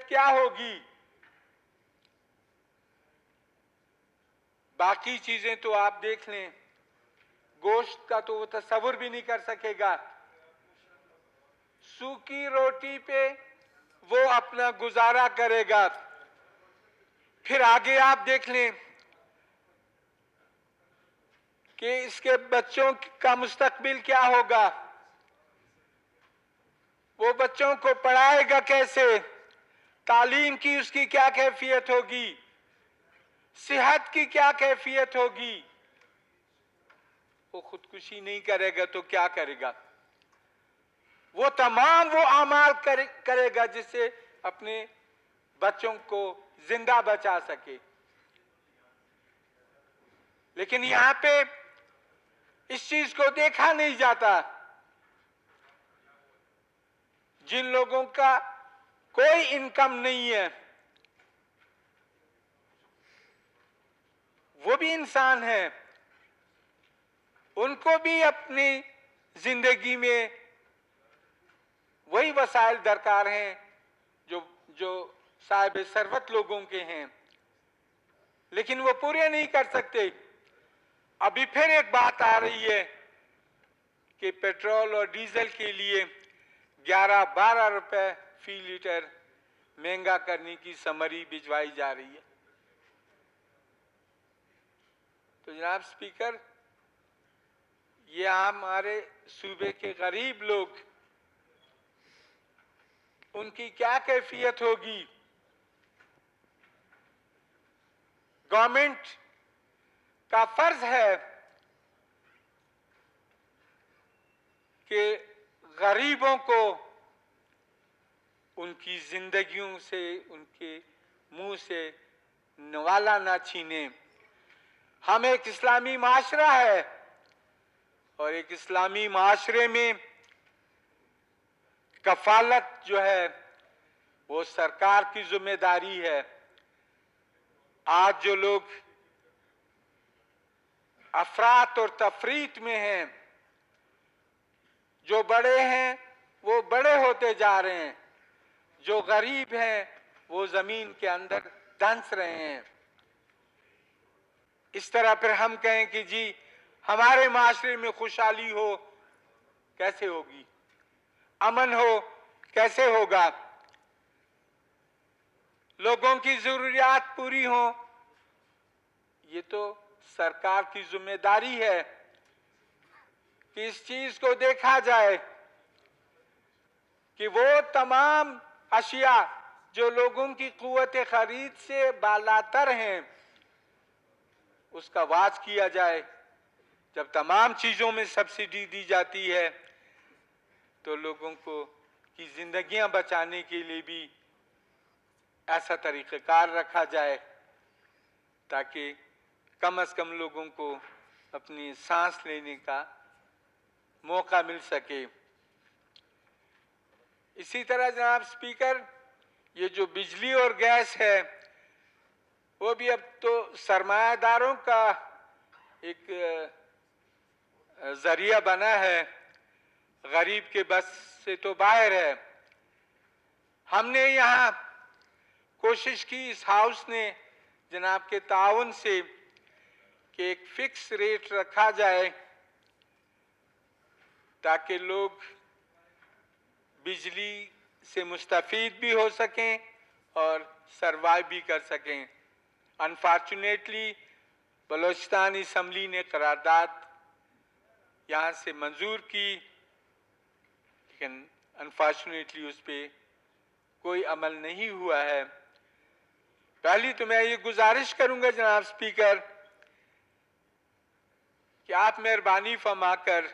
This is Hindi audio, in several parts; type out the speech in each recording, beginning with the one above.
क्या होगी। बाकी चीजें तो आप देख लें, गोश्त का तो वो तस्वुर भी नहीं कर सकेगा। सूखी रोटी पे वो अपना गुजारा करेगा। फिर आगे आप देख लें कि इसके बच्चों का मुस्तकबिल क्या होगा, वो बच्चों को पढ़ाएगा कैसे, तालीम की उसकी क्या कैफियत होगी, सेहत की क्या कैफियत होगी। वो खुदकुशी नहीं करेगा तो क्या करेगा? वो तमाम वो अमाल करेगा जिससे अपने बच्चों को जिंदा बचा सके। लेकिन यहां पे इस चीज को देखा नहीं जाता। जिन लोगों का कोई इनकम नहीं है, वो भी इंसान है, उनको भी अपनी जिंदगी में वही वसाइल दरकार हैं जो साहिब सरवत लोगों के हैं, लेकिन वो पूरे नहीं कर सकते। अभी फिर एक बात आ रही है कि पेट्रोल और डीजल के लिए 11-12 रुपए फी लीटर महंगा करने की समरी भिजवाई जा रही है। तो जनाब स्पीकर, ये हमारे सूबे के गरीब लोग, उनकी क्या कैफियत होगी। गवर्नमेंट का फर्ज है कि गरीबों को उनकी जिंदगियों से, उनके मुंह से नवाला ना छीने। हम एक इस्लामी माशरा है और एक इस्लामी माशरे में कफालत जो है वो सरकार की जिम्मेदारी है। आज जो लोग अफरात और तफरीत में हैं, जो बड़े हैं वो बड़े होते जा रहे हैं, जो गरीब हैं वो जमीन के अंदर दंस रहे हैं। इस तरह फिर हम कहें कि जी हमारे माशरे में खुशहाली हो, कैसे होगी? अमन हो, कैसे होगा? लोगों की जरूरियात पूरी हो, ये तो सरकार की जिम्मेदारी है कि इस चीज को देखा जाए कि वो तमाम अशिया जो लोगों की कुव्वत खरीद से बालातर हैं, उसका वाज किया जाए। जब तमाम चीजों में सब्सिडी दी जाती है तो लोगों को की जिंदगियां बचाने के लिए भी ऐसा तरीक़ेकार रखा जाए ताकि कम से कम लोगों को अपनी सांस लेने का मौका मिल सके। इसी तरह जनाब स्पीकर, ये जो बिजली और गैस है वो भी अब तो सरमायादारों का एक जरिया बना है, गरीब के बस से तो बाहर है। हमने यहाँ कोशिश की, इस हाउस ने जनाब के ताउन से, कि एक फिक्स रेट रखा जाए ताकि लोग बिजली से मुस्तफीद भी हो सकें और सरवाइव भी कर सकें। अनफॉर्चुनेटली बलोचिस्तान असम्बली ने करारदाद यहाँ से मंजूर की, लेकिन अनफॉर्चुनेटली उस पर कोई अमल नहीं हुआ है। पहली तो मैं ये गुजारिश करूंगा जनाब स्पीकर कि आप मेहरबानी फरमाकर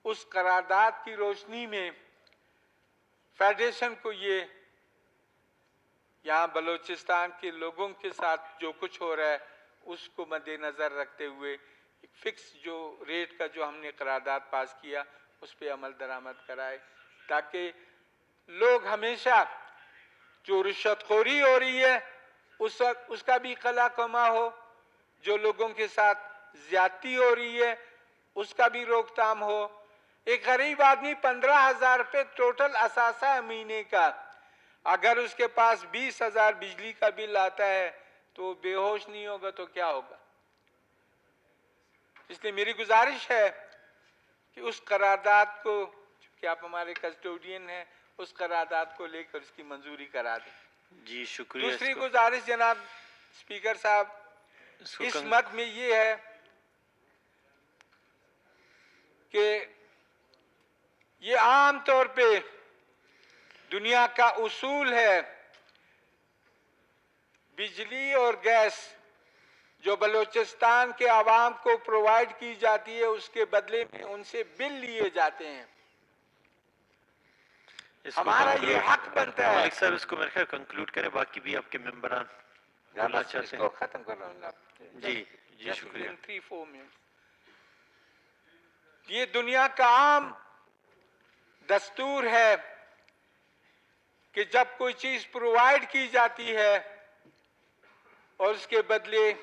उस करारदाद की रोशनी में फेडरेशन को ये यहाँ बलोचिस्तान के लोगों के साथ जो कुछ हो रहा है उसको मद्देनजर रखते हुए एक फिक्स जो रेट का जो हमने करारदाद पास किया उस पर अमल दरामद कराए, ताकि लोग हमेशा जो रिश्वतखोरी हो रही है उसका भी कला कमा हो, जो लोगों के साथ ज्यादती हो रही है उसका भी रोकथाम हो। एक गरीब आदमी 15,000 रुपये टोटल असासा है महीने का, अगर उसके पास 20,000 बिजली का बिल आता है तो बेहोश नहीं होगा तो क्या होगा। इसलिए मेरी गुजारिश है कि उस करारदाद को, कि आप हमारे कस्टोडियन हैं, उस करारदाद को लेकर उसकी मंजूरी करा दें। जी शुक्रिया। दूसरी गुजारिश जनाब स्पीकर साहब, इस मत में ये है कि ये आम तौर पे दुनिया का उसूल है, बिजली और गैस जो बलूचिस्तान के आवाम को प्रोवाइड की जाती है उसके बदले में उनसे बिल लिए जाते हैं। हमारा ये हक बनता है। मलिक साहब इसको मेरे ख्याल कंक्लूड करें, बाकी भी आपके मेंबरान बोलना चाहते हैं। खत्म कर रहा हूँ जी जी शुक्रिया। 3-4 मिनट। ये दुनिया का आम दस्तूर है कि जब कोई चीज प्रोवाइड की जाती है और उसके बदले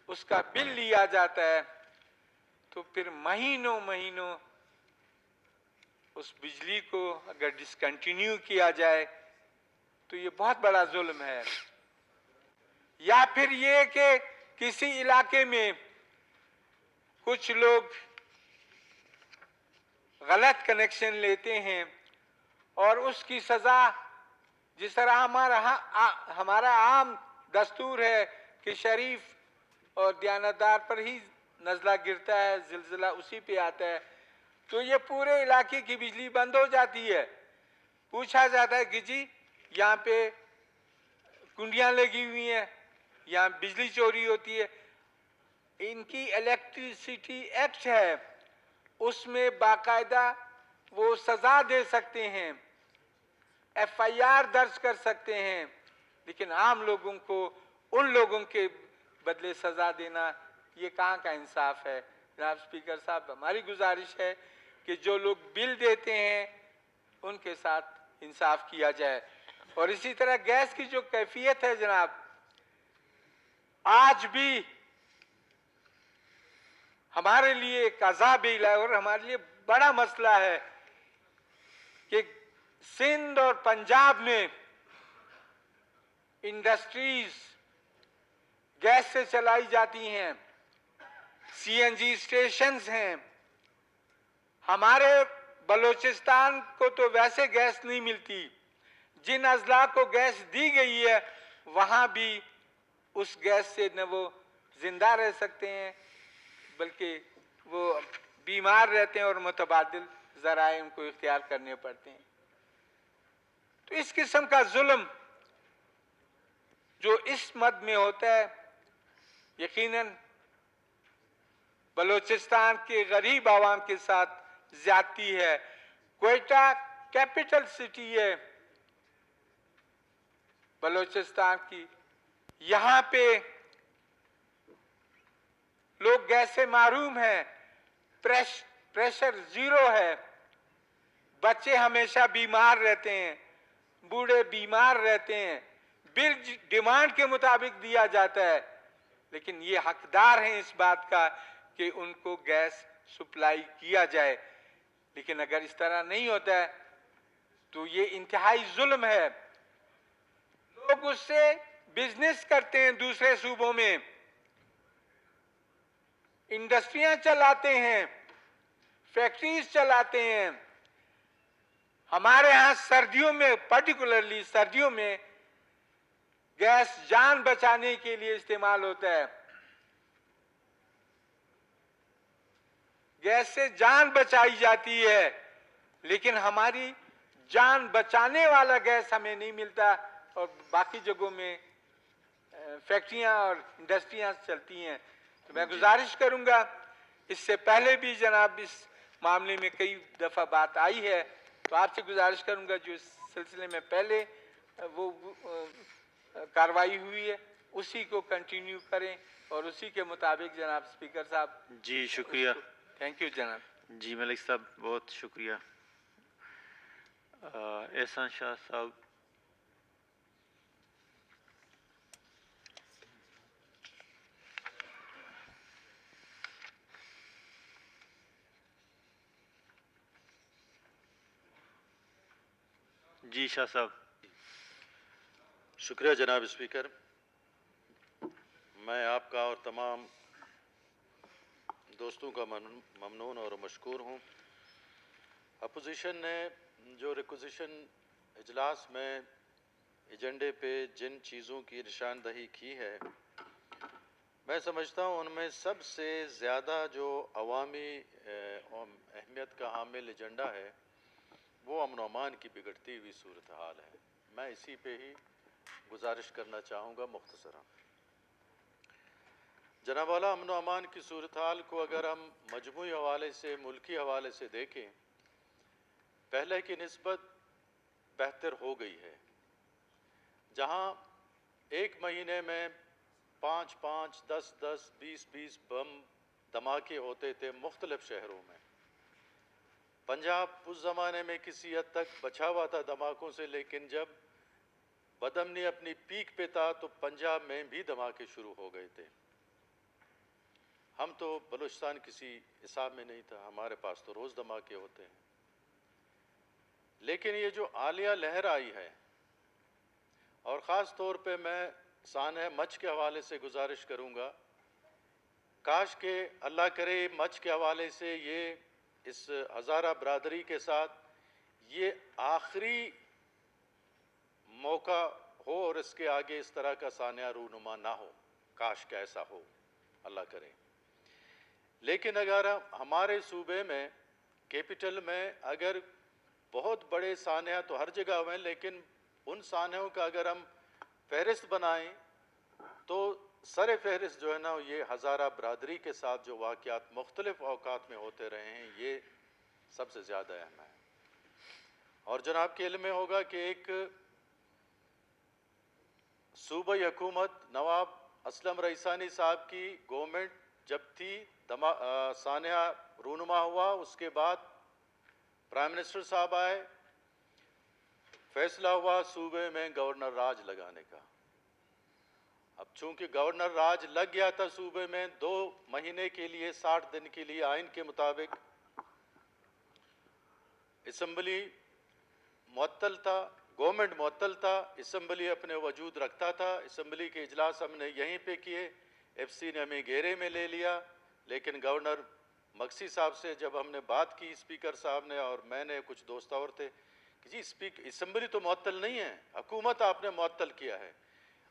उसका बिल लिया जाता है तो फिर महीनों महीनों उस बिजली को अगर डिसकंटिन्यू किया जाए तो ये बहुत बड़ा जुल्म है। या फिर ये कि किसी इलाके में कुछ लोग गलत कनेक्शन लेते हैं और उसकी सजा, जिस तरह हमारा आम दस्तूर है कि शरीफ और दयानतदार पर ही नज़ला गिरता है, जिलजिला उसी पे आता है, तो ये पूरे इलाके की बिजली बंद हो जाती है। पूछा जाता है कि जी यहाँ पे कुंडियाँ लगी हुई हैं, यहाँ बिजली चोरी होती है। इनकी इलेक्ट्रिसिटी एक्ट है, उसमें बाकायदा वो सजा दे सकते हैं, FIR दर्ज कर सकते हैं, लेकिन आम लोगों को उन लोगों के बदले सजा देना ये कहाँ का इंसाफ है। जनाब स्पीकर साहब, हमारी गुजारिश है कि जो लोग बिल देते हैं उनके साथ इंसाफ किया जाए। और इसी तरह गैस की जो कैफियत है जनाब, आज भी हमारे लिए एक अज़ाब इलाही और हमारे लिए बड़ा मसला है कि सिंध और पंजाब में इंडस्ट्रीज गैस से चलाई जाती हैं, CNG स्टेशंस हैं। हमारे बलूचिस्तान को तो वैसे गैस नहीं मिलती, जिन अजला को गैस दी गई है वहां भी उस गैस से न वो जिंदा रह सकते हैं बल्कि वो बीमार रहते हैं और मुतबादिल ज़राए उनको इख्तियार करने पड़ते हैं। तो इस किस्म का जुल्म जो इस मद में होता है, यकीनन बलूचिस्तान के गरीब आवाम के साथ ज्यादती है। क्वेटा कैपिटल सिटी है बलूचिस्तान की, यहाँ पे लोग गैस से महरूम हैं, प्रेशर जीरो है, बच्चे हमेशा बीमार रहते हैं, बूढ़े बीमार रहते हैं, बिल डिमांड के मुताबिक दिया जाता है, लेकिन ये हकदार हैं इस बात का कि उनको गैस सप्लाई किया जाए। लेकिन अगर इस तरह नहीं होता है तो ये इंतहाई जुल्म है। लोग उससे बिजनेस करते हैं, दूसरे सूबों में इंडस्ट्रियां चलाते हैं, फैक्ट्रीज चलाते हैं। हमारे यहां सर्दियों में, पर्टिकुलरली सर्दियों में गैस जान बचाने के लिए इस्तेमाल होता है। गैस से जान बचाई जाती है, लेकिन हमारी जान बचाने वाला गैस हमें नहीं मिलता और बाकी जगहों में फैक्ट्रियां और इंडस्ट्रियां चलती हैं। तो मैं गुजारिश करूंगा, इससे पहले भी जनाब इस मामले में कई दफ़ा बात आई है, तो आपसे गुजारिश करूंगा जो इस सिलसिले में पहले वो कार्रवाई हुई है उसी को कंटिन्यू करें और उसी के मुताबिक जनाब स्पीकर साहब। जी शुक्रिया। थैंक यू जनाब। जी मलिक साहब बहुत शुक्रिया। एहसान शाह साहब। जी जी शाह साहब। शुक्रिया जनाब स्पीकर। मैं आपका और तमाम दोस्तों का ममनून और मशकूर हूँ। अपोजिशन ने जो रिक्विजिशन इजलास में एजेंडे पे जिन चीज़ों की निशानदही की है, मैं समझता हूँ उनमें सबसे ज़्यादा जो अवामी अहमियत का हामिल एजेंडा है वो अमन अमान की बिगड़ती हुई सूरत हाल है। मैं इसी पे ही गुजारिश करना चाहूँगा मुख्तसरा। जनाब वाला, अमन अमान की सूरत हाल को अगर हम मजमूई हवाले से, मुल्की हवाले से देखें, पहले की निस्बत बेहतर हो गई है। जहाँ एक महीने में 5-5, 10-10, 20-20 बम धमाके होते थे मुख्तलिफ शहरों में। पंजाब उस ज़माने में किसी हद तक बचा हुआ था धमाकों से, लेकिन जब बदअमनी अपनी पीक पे था तो पंजाब में भी धमाके शुरू हो गए थे। हम तो बलूचिस्तान किसी हिसाब में नहीं था, हमारे पास तो रोज़ धमाके होते हैं। लेकिन ये जो आलिया लहर आई है, और ख़ास तौर पे मैं सानह मच के हवाले से गुजारिश करूँगा, काश के अल्लाह करे मच के हवाले से ये इस हज़ारा बरादरी के साथ ये आखिरी मौका हो और इसके आगे इस तरह का सानिया रूनुमा ना हो। काश का ऐसा हो, अल्लाह करे। लेकिन अगर हमारे सूबे में, कैपिटल में, अगर बहुत बड़े सानिया तो हर जगह हुए, लेकिन उन सानियों का अगर हम फहरिस्त बनाएं तो सर फहरिस्त जो है ना, ये हज़ारा बरादरी के साथ जो वाक़यात मुख्तलिफ़ औकात में होते रहे हैं, ये सबसे ज़्यादा अहम है। और जनाब के इल्म में होगा कि एक सूबाई हुकूमत नवाब असलम रईसानी साहब की गवर्नमेंट जब थी, सानिया रूनुमा हुआ, उसके बाद प्राइम मिनिस्टर साहब आए, फैसला हुआ सूबे में गवर्नर राज लगाने का। अब चूंकि गवर्नर राज लग गया था सूबे में 2 महीने के लिए, 60 दिन के लिए, आइन के मुताबिक असम्बली मुअत्तल था, गवर्नमेंट मुअत्तल था, असम्बली अपने वजूद रखता था। असम्बली के इजलास हमने यहीं पे किए, FC ने हमें घेरे में ले लिया। लेकिन गवर्नर मक्सी साहब से जब हमने बात की, स्पीकर साहब ने और मैंने, कुछ दोस्त और थे, कि जी असम्बली तो मुअत्तल नहीं है, हुकूमत आपने मुअत्तल किया है।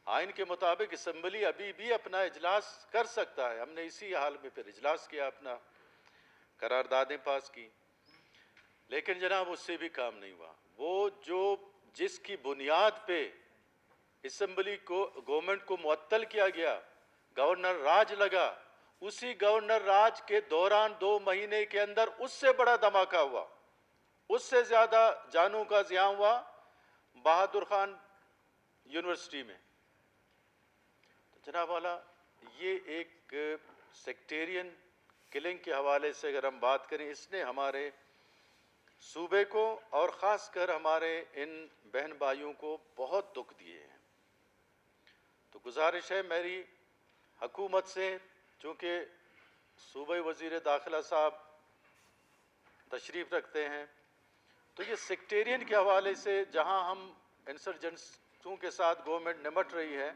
आइन के मुताबिक असम्बली अभी भी अपना इजलास कर सकता है। हमने इसी हाल में फिर इजलास किया, अपना करारदादें पास की, लेकिन जनाब उससे भी काम नहीं हुआ। वो जो जिसकी बुनियाद पे असम्बली को, गवर्नमेंट को मुअत्तल किया गया, गवर्नर राज लगा, उसी गवर्नर राज के दौरान 2 महीने के अंदर उससे बड़ा धमाका हुआ, उससे ज़्यादा जानों का ज़ियां हुआ बहादुर खान यूनिवर्सिटी में। तो जनाब वाला, ये एक सेक्टेरियन किलिंग के हवाले से अगर हम बात करें, इसने हमारे सूबे को और ख़ास कर हमारे इन बहन भाइयों को बहुत दुख दिए हैं। तो गुजारिश है मेरी हुकूमत से, चूँकि सूबे वज़ीर दाखिला साहब तशरीफ़ रखते हैं, तो ये सेक्टेरियन के हवाले से जहाँ हम इंसर्जेंट्सों के साथ गवर्नमेंट निमट रही है,